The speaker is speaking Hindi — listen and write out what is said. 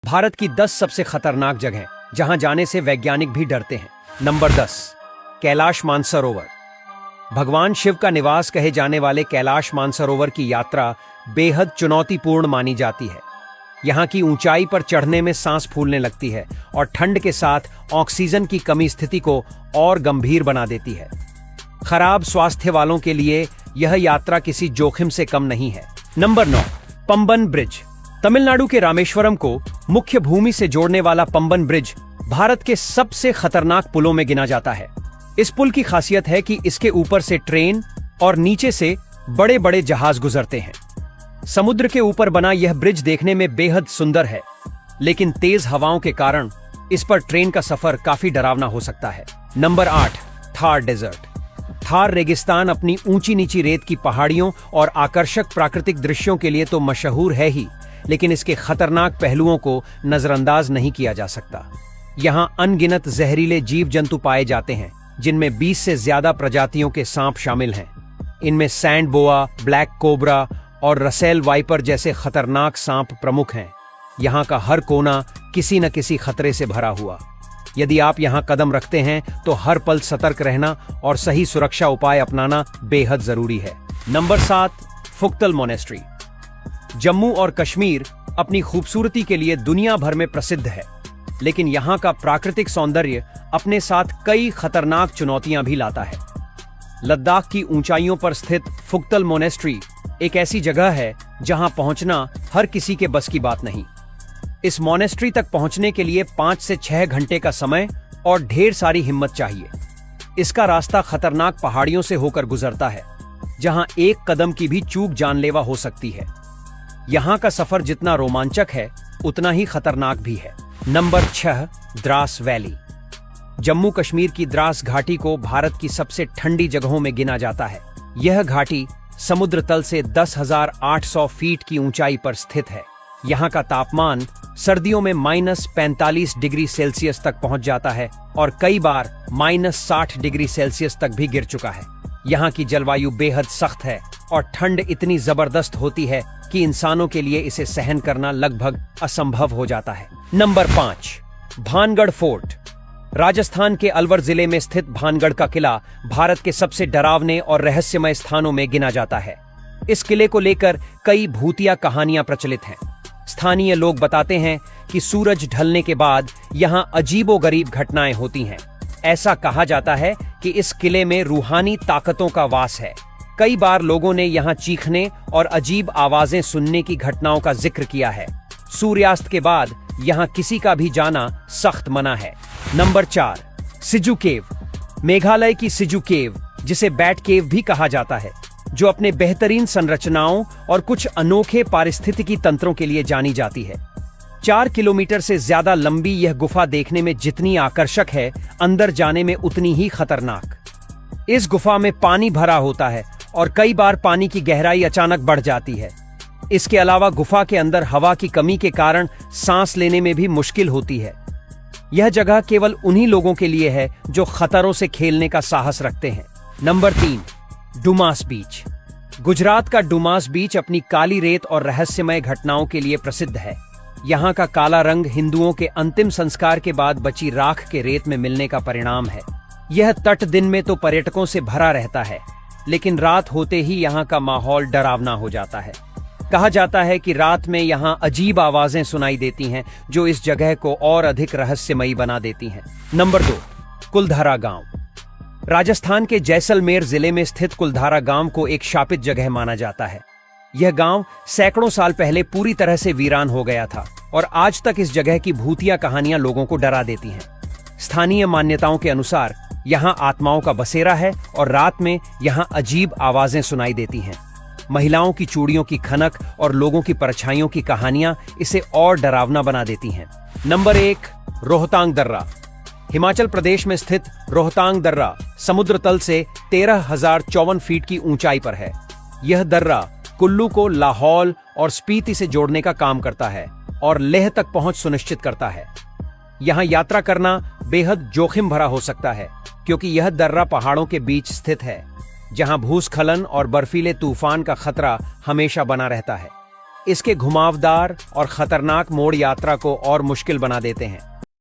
भारत की 10 सबसे खतरनाक जगहें जहां जाने से वैज्ञानिक भी डरते हैं। नंबर 10, कैलाश मानसरोवर। भगवान शिव का निवास कहे जाने वाले कैलाश मानसरोवर की यात्रा बेहद चुनौतीपूर्ण मानी जाती है। यहाँ की ऊंचाई पर चढ़ने में सांस फूलने लगती है और ठंड के साथ ऑक्सीजन की कमी स्थिति को और गंभीर बना देती है। खराब स्वास्थ्य वालों के लिए यह यात्रा किसी जोखिम से कम नहीं है। Number 9, Pamban bridge. तमिलनाडु के रामेश्वरम को मुख्य भूमि से जोड़ने वाला पंबन ब्रिज भारत के सबसे खतरनाक पुलों में गिना जाता है। इस पुल की खासियत है कि इसके ऊपर से ट्रेन और नीचे से बड़े बड़े जहाज गुजरते हैं। समुद्र के ऊपर बना यह ब्रिज देखने में बेहद सुंदर है, लेकिन तेज हवाओं के कारण इस पर ट्रेन का सफर काफी डरावना हो सकता है। Number 8, Thar desert. थार रेगिस्तान अपनी ऊंची नीची रेत की पहाड़ियों और आकर्षक प्राकृतिक दृश्यों के लिए तो मशहूर है ही, लेकिन इसके खतरनाक पहलुओं को नजरअंदाज नहीं किया जा सकता। यहाँ अनगिनत जहरीले जीव जंतु पाए जाते हैं, जिनमें 20 से ज्यादा प्रजातियों के सांप शामिल हैं। इनमें सैंड बोआ, ब्लैक कोबरा और रसेल वाइपर जैसे खतरनाक सांप प्रमुख हैं। यहाँ का हर कोना किसी न किसी खतरे से भरा हुआ। यदि आप यहाँ कदम रखते हैं तो हर पल सतर्क रहना और सही सुरक्षा उपाय अपनाना बेहद जरूरी है। Number 7, फुक्तल monastery. जम्मू और कश्मीर अपनी खूबसूरती के लिए दुनिया भर में प्रसिद्ध है, लेकिन यहाँ का प्राकृतिक सौंदर्य अपने साथ कई खतरनाक चुनौतियां भी लाता है। लद्दाख की ऊंचाइयों पर स्थित फुक्तल मोनेस्ट्री एक ऐसी जगह है जहां पहुंचना हर किसी के बस की बात नहीं। इस मोनेस्ट्री तक पहुंचने के लिए 5 से 6 घंटे का समय और ढेर सारी हिम्मत चाहिए। इसका रास्ता खतरनाक पहाड़ियों से होकर गुजरता है, जहां एक कदम की भी चूक जानलेवा हो सकती है। यहां का सफर जितना रोमांचक है, उतना ही खतरनाक भी है। Number 6, Dras valley. जम्मू कश्मीर की द्रास घाटी को भारत की सबसे ठंडी जगहों में गिना जाता है। यह घाटी समुद्र तल से 10,800 फीट की ऊंचाई पर स्थित है। यहाँ का तापमान सर्दियों में -45 डिग्री सेल्सियस तक पहुंच जाता है और कई बार -60 डिग्री सेल्सियस तक भी गिर चुका है। यहाँ की जलवायु बेहद सख्त है और ठंड इतनी जबरदस्त होती है कि इंसानों के लिए इसे सहन करना लगभग असंभव हो जाता है। Number 5, Bhangarh fort. राजस्थान के अलवर जिले में स्थित भानगढ़ का किला भारत के सबसे डरावने और रहस्यमय स्थानों में गिना जाता है। इस किले को लेकर कई भूतिया कहानियां प्रचलित हैं। स्थानीय लोग बताते हैं कि सूरज ढलने के बाद यहां अजीबोगरीब घटनाएं होती हैं। ऐसा कहा जाता है कि इस किले में रूहानी ताकतों का वास है। कई बार लोगों ने यहां चीखने और अजीब आवाजें सुनने की घटनाओं का जिक्र किया है। सूर्यास्त के बाद यहां किसी का भी जाना सख्त मना है। नंबर 4, सिजू केव। मेघालय की सिजू केव, जिसे बैट केव भी कहा जाता है, जो अपने बेहतरीन संरचनाओं और कुछ अनोखे पारिस्थितिकी तंत्रों के लिए जानी जाती है। 4 किलोमीटर से ज्यादा लंबी यह गुफा देखने में जितनी आकर्षक है, अंदर जाने में उतनी ही खतरनाक। इस गुफा में पानी भरा होता है और कई बार पानी की गहराई अचानक बढ़ जाती है। इसके अलावा गुफा के अंदर हवा की कमी के कारण सांस लेने में भी मुश्किल होती है। यह जगह केवल उन्हीं लोगों के लिए है जो खतरों से खेलने का साहस रखते हैं। नंबर 3, डुमास बीच। गुजरात का डुमास बीच अपनी काली रेत और रहस्यमय घटनाओं के लिए प्रसिद्ध है। यहाँ का काला रंग हिंदुओं के अंतिम संस्कार के बाद बची राख के रेत में मिलने का परिणाम है। यह तट दिन में तो पर्यटकों से भरा रहता है, लेकिन रात होते ही यहाँ का माहौल डरावना हो जाता है। कहा जाता है कि रात में यहाँ अजीब आवाजें सुनाई देती हैं, जो इस जगह को और अधिक रहस्यमयी बना देती हैं। नंबर 2, कुलधारा गांव। राजस्थान के जैसलमेर जिले में स्थित कुलधारा गांव को एक शापित जगह माना जाता है। यह गांव सैकड़ों साल पहले पूरी तरह से वीरान हो गया था और आज तक इस जगह की भूतिया कहानियां लोगों को डरा देती हैं। स्थानीय मान्यताओं के अनुसार यहाँ आत्माओं का बसेरा है और रात में यहाँ अजीब आवाजें सुनाई देती हैं। महिलाओं की चूड़ियों की खनक और लोगों की परछाइयों की कहानियां इसे और डरावना बना देती हैं। नंबर 1, रोहतांग दर्रा। हिमाचल प्रदेश में स्थित रोहतांग दर्रा समुद्र तल से 13,054 फीट की ऊंचाई पर है। यह दर्रा कुल्लू को लाहौल और स्पीति से जोड़ने का काम करता है और लेह तक पहुंच सुनिश्चित करता है। यहाँ यात्रा करना बेहद जोखिम भरा हो सकता है, क्योंकि यह दर्रा पहाड़ों के बीच स्थित है, जहां भूस्खलन और बर्फीले तूफान का खतरा हमेशा बना रहता है। इसके घुमावदार और खतरनाक मोड़ यात्रा को और मुश्किल बना देते हैं।